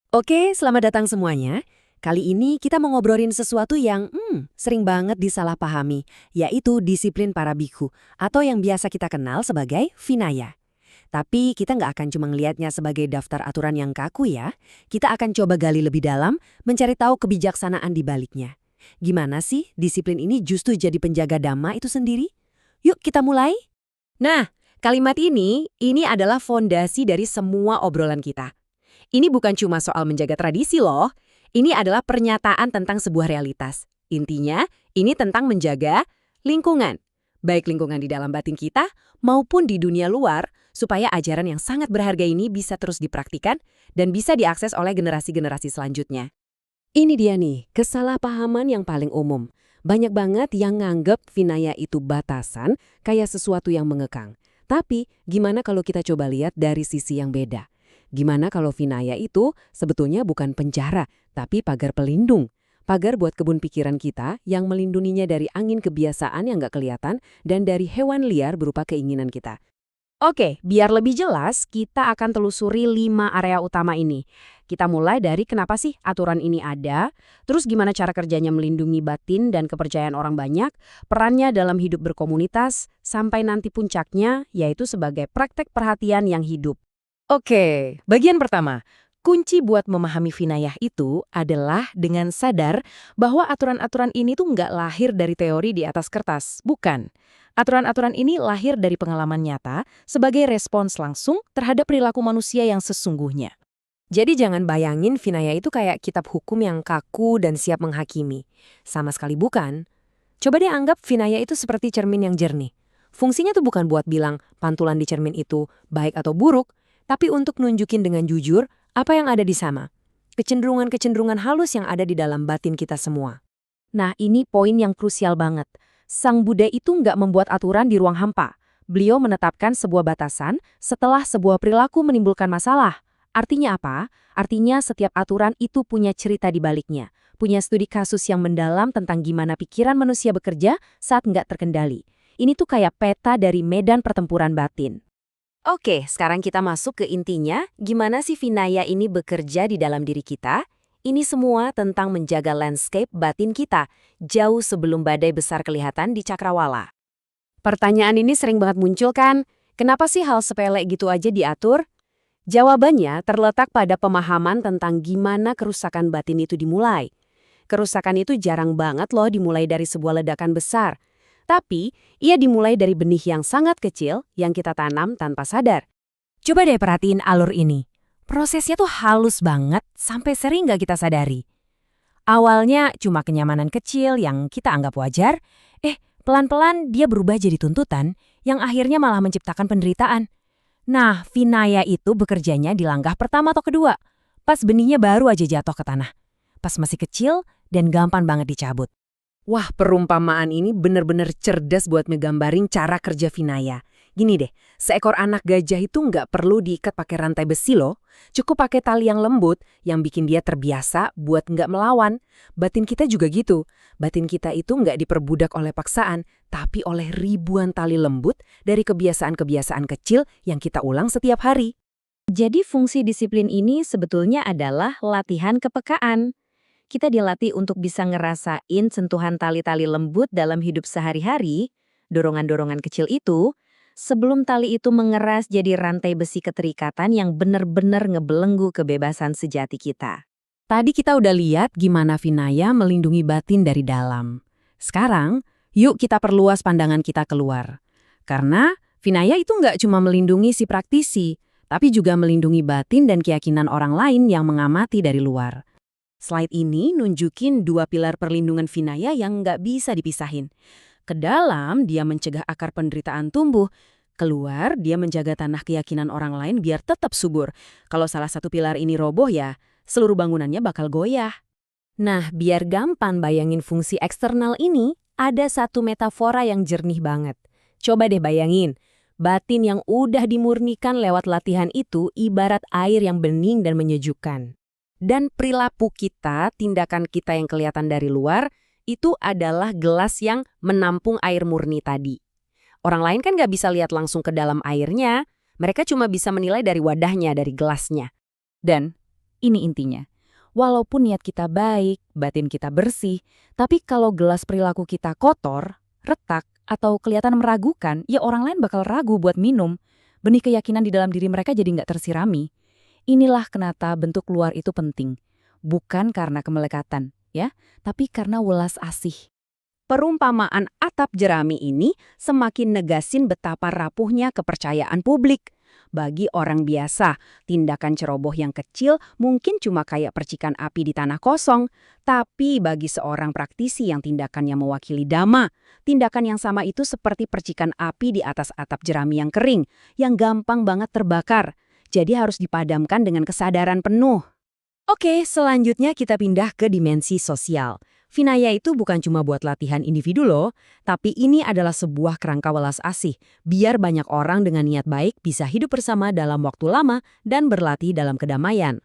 Oke, selamat datang semuanya. Kali ini kita mau ngobrolin sesuatu yang sering banget disalahpahami, yaitu disiplin para bikhu, atau yang biasa kita kenal sebagai Vinaya. Tapi kita nggak akan cuma ngelihatnya sebagai daftar aturan yang kaku ya. Kita akan coba gali lebih dalam, mencari tahu kebijaksanaan di baliknya. Gimana sih disiplin ini justru jadi penjaga dhamma itu sendiri? Yuk kita mulai. Nah, kalimat ini adalah fondasi dari semua obrolan kita. Ini bukan cuma soal menjaga tradisi loh. Ini adalah pernyataan tentang sebuah realitas. Intinya, ini tentang menjaga lingkungan. Baik lingkungan di dalam batin kita maupun di dunia luar, supaya ajaran yang sangat berharga ini bisa terus dipraktikkan dan bisa diakses oleh generasi-generasi selanjutnya. Ini dia nih, kesalahpahaman yang paling umum. Banyak banget yang nganggep Vinaya itu batasan, kayak sesuatu yang mengekang. Tapi, gimana kalau kita coba lihat dari sisi yang beda? Gimana kalau Vinaya itu sebetulnya bukan penjara, tapi pagar pelindung. Pagar buat kebun pikiran kita yang melindunginya dari angin kebiasaan yang nggak kelihatan dan dari hewan liar berupa keinginan kita. Oke, biar lebih jelas, kita akan telusuri 5 area utama ini. Kita mulai dari kenapa sih aturan ini ada, terus gimana cara kerjanya melindungi batin dan kepercayaan orang banyak, perannya dalam hidup berkomunitas, sampai nanti puncaknya, yaitu sebagai praktek perhatian yang hidup. Oke, bagian pertama. Kunci buat memahami Vinayah itu adalah dengan sadar bahwa aturan-aturan ini tuh nggak lahir dari teori di atas kertas. Bukan. Aturan-aturan ini lahir dari pengalaman nyata sebagai respons langsung terhadap perilaku manusia yang sesungguhnya. Jadi jangan bayangin Vinaya itu kayak kitab hukum yang kaku dan siap menghakimi. Sama sekali bukan. Coba deh anggap Vinaya itu seperti cermin yang jernih. Fungsinya tuh bukan buat bilang pantulan di cermin itu baik atau buruk, tapi untuk nunjukin dengan jujur apa yang ada di sana. Kecenderungan-kecenderungan halus yang ada di dalam batin kita semua. Nah, ini poin yang krusial banget. Sang Buddha itu nggak membuat aturan di ruang hampa. Beliau menetapkan sebuah batasan setelah sebuah perilaku menimbulkan masalah. Artinya apa? Artinya setiap aturan itu punya cerita di baliknya. Punya studi kasus yang mendalam tentang gimana pikiran manusia bekerja saat nggak terkendali. Ini tuh kayak peta dari medan pertempuran batin. Oke, sekarang kita masuk ke intinya, gimana sih Vinaya ini bekerja di dalam diri kita? Ini semua tentang menjaga landscape batin kita, jauh sebelum badai besar kelihatan di cakrawala. Pertanyaan ini sering banget muncul kan? Kenapa sih hal sepele gitu aja diatur? Jawabannya terletak pada pemahaman tentang gimana kerusakan batin itu dimulai. Kerusakan itu jarang banget loh dimulai dari sebuah ledakan besar. Tapi, ia dimulai dari benih yang sangat kecil yang kita tanam tanpa sadar. Coba deh perhatiin alur ini. Prosesnya tuh halus banget sampai sering nggak kita sadari. Awalnya cuma kenyamanan kecil yang kita anggap wajar, pelan-pelan dia berubah jadi tuntutan yang akhirnya malah menciptakan penderitaan. Nah, Vinaya itu bekerjanya di langkah pertama atau kedua, pas benihnya baru aja jatuh ke tanah. Pas masih kecil dan gampang banget dicabut. Wah, perumpamaan ini bener-bener cerdas buat ngegambarin cara kerja Vinaya. Gini deh, seekor anak gajah itu nggak perlu diikat pakai rantai besi loh. Cukup pakai tali yang lembut yang bikin dia terbiasa buat nggak melawan. Batin kita juga gitu. Batin kita itu nggak diperbudak oleh paksaan, tapi oleh ribuan tali lembut dari kebiasaan-kebiasaan kecil yang kita ulang setiap hari. Jadi fungsi disiplin ini sebetulnya adalah latihan kepekaan. Kita dilatih untuk bisa ngerasain sentuhan tali-tali lembut dalam hidup sehari-hari, dorongan-dorongan kecil itu, sebelum tali itu mengeras jadi rantai besi keterikatan yang benar-benar ngebelenggu kebebasan sejati kita. Tadi kita udah lihat gimana Vinaya melindungi batin dari dalam. Sekarang, yuk kita perluas pandangan kita keluar. Karena Vinaya itu nggak cuma melindungi si praktisi, tapi juga melindungi batin dan keyakinan orang lain yang mengamati dari luar. Slide ini nunjukin 2 pilar perlindungan Vinaya yang nggak bisa dipisahin. Ke dalam, dia mencegah akar penderitaan tumbuh. Keluar, dia menjaga tanah keyakinan orang lain biar tetap subur. Kalau salah satu pilar ini roboh ya, seluruh bangunannya bakal goyah. Nah, biar gampang bayangin fungsi eksternal ini, ada satu metafora yang jernih banget. Coba deh bayangin, batin yang udah dimurnikan lewat latihan itu ibarat air yang bening dan menyejukkan. Dan perilaku kita, tindakan kita yang kelihatan dari luar, itu adalah gelas yang menampung air murni tadi. Orang lain kan nggak bisa lihat langsung ke dalam airnya, mereka cuma bisa menilai dari wadahnya, dari gelasnya. Dan Ini intinya. Walaupun niat kita baik, batin kita bersih, tapi kalau gelas perilaku kita kotor, retak, atau kelihatan meragukan, ya orang lain bakal ragu buat minum. Benih keyakinan di dalam diri mereka jadi nggak tersirami. Inilah kenapa bentuk luar itu penting. Bukan karena kemelekatan, ya, tapi karena welas asih. Perumpamaan atap jerami ini semakin negasin betapa rapuhnya kepercayaan publik. Bagi orang biasa, tindakan ceroboh yang kecil mungkin cuma kayak percikan api di tanah kosong. Tapi bagi seorang praktisi yang tindakannya mewakili dhamma, tindakan yang sama itu seperti percikan api di atas atap jerami yang kering, yang gampang banget terbakar. Jadi harus dipadamkan dengan kesadaran penuh. Oke, selanjutnya kita pindah ke dimensi sosial. Vinaya itu bukan cuma buat latihan individu loh, tapi ini adalah sebuah kerangka welas asih, biar banyak orang dengan niat baik bisa hidup bersama dalam waktu lama dan berlatih dalam kedamaian.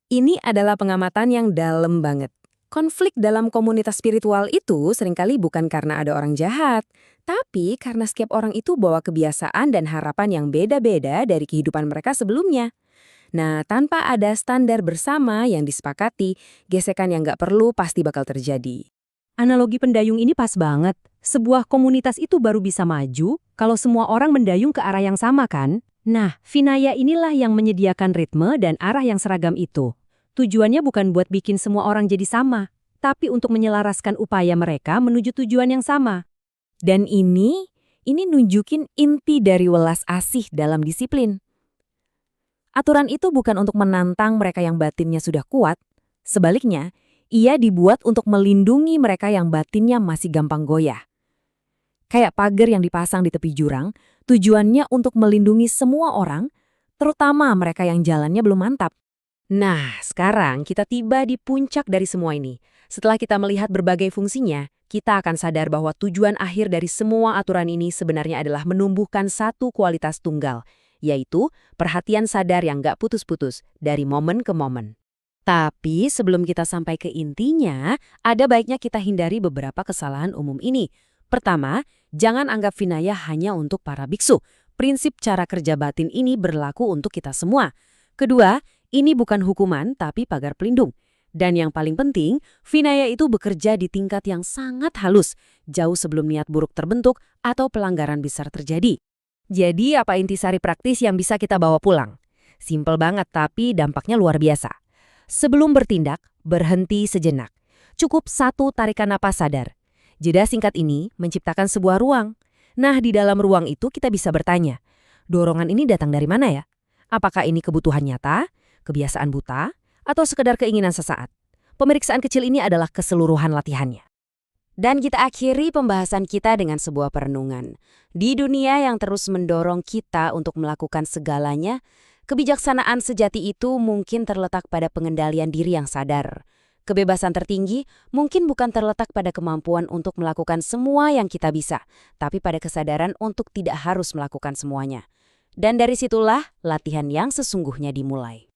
Ini adalah pengamatan yang dalam banget. Konflik dalam komunitas spiritual itu seringkali bukan karena ada orang jahat, tapi karena setiap orang itu bawa kebiasaan dan harapan yang beda-beda dari kehidupan mereka sebelumnya. Nah, tanpa ada standar bersama yang disepakati, gesekan yang nggak perlu pasti bakal terjadi. Analogi pendayung ini pas banget. Sebuah komunitas itu baru bisa maju kalau semua orang mendayung ke arah yang sama kan? Nah, Vinaya inilah yang menyediakan ritme dan arah yang seragam itu. Tujuannya bukan buat bikin semua orang jadi sama, tapi untuk menyelaraskan upaya mereka menuju tujuan yang sama. Dan ini nunjukin inti dari welas asih dalam disiplin. Aturan itu bukan untuk menantang mereka yang batinnya sudah kuat. Sebaliknya, ia dibuat untuk melindungi mereka yang batinnya masih gampang goyah. Kayak pagar yang dipasang di tepi jurang, tujuannya untuk melindungi semua orang, terutama mereka yang jalannya belum mantap. Nah, sekarang kita tiba di puncak dari semua ini. Setelah kita melihat berbagai fungsinya, kita akan sadar bahwa tujuan akhir dari semua aturan ini sebenarnya adalah menumbuhkan satu kualitas tunggal, yaitu perhatian sadar yang gak putus-putus dari momen ke momen. Tapi sebelum kita sampai ke intinya, ada baiknya kita hindari beberapa kesalahan umum ini. Pertama, jangan anggap Vinaya hanya untuk para biksu. Prinsip cara kerja batin ini berlaku untuk kita semua. Kedua, ini bukan hukuman tapi pagar pelindung. Dan yang paling penting, Vinaya itu bekerja di tingkat yang sangat halus, jauh sebelum niat buruk terbentuk atau pelanggaran besar terjadi. Jadi apa intisari praktis yang bisa kita bawa pulang? Simpel banget tapi dampaknya luar biasa. Sebelum bertindak, berhenti sejenak. Cukup satu tarikan napas sadar. Jeda singkat ini menciptakan sebuah ruang. Nah, di dalam ruang itu kita bisa bertanya, dorongan ini datang dari mana ya? Apakah ini kebutuhan nyata, kebiasaan buta, atau sekedar keinginan sesaat? Pemeriksaan kecil ini adalah keseluruhan latihannya. Dan kita akhiri pembahasan kita dengan sebuah perenungan. Di dunia yang terus mendorong kita untuk melakukan segalanya, kebijaksanaan sejati itu mungkin terletak pada pengendalian diri yang sadar. Kebebasan tertinggi mungkin bukan terletak pada kemampuan untuk melakukan semua yang kita bisa, tapi pada kesadaran untuk tidak harus melakukan semuanya. Dan dari situlah latihan yang sesungguhnya dimulai.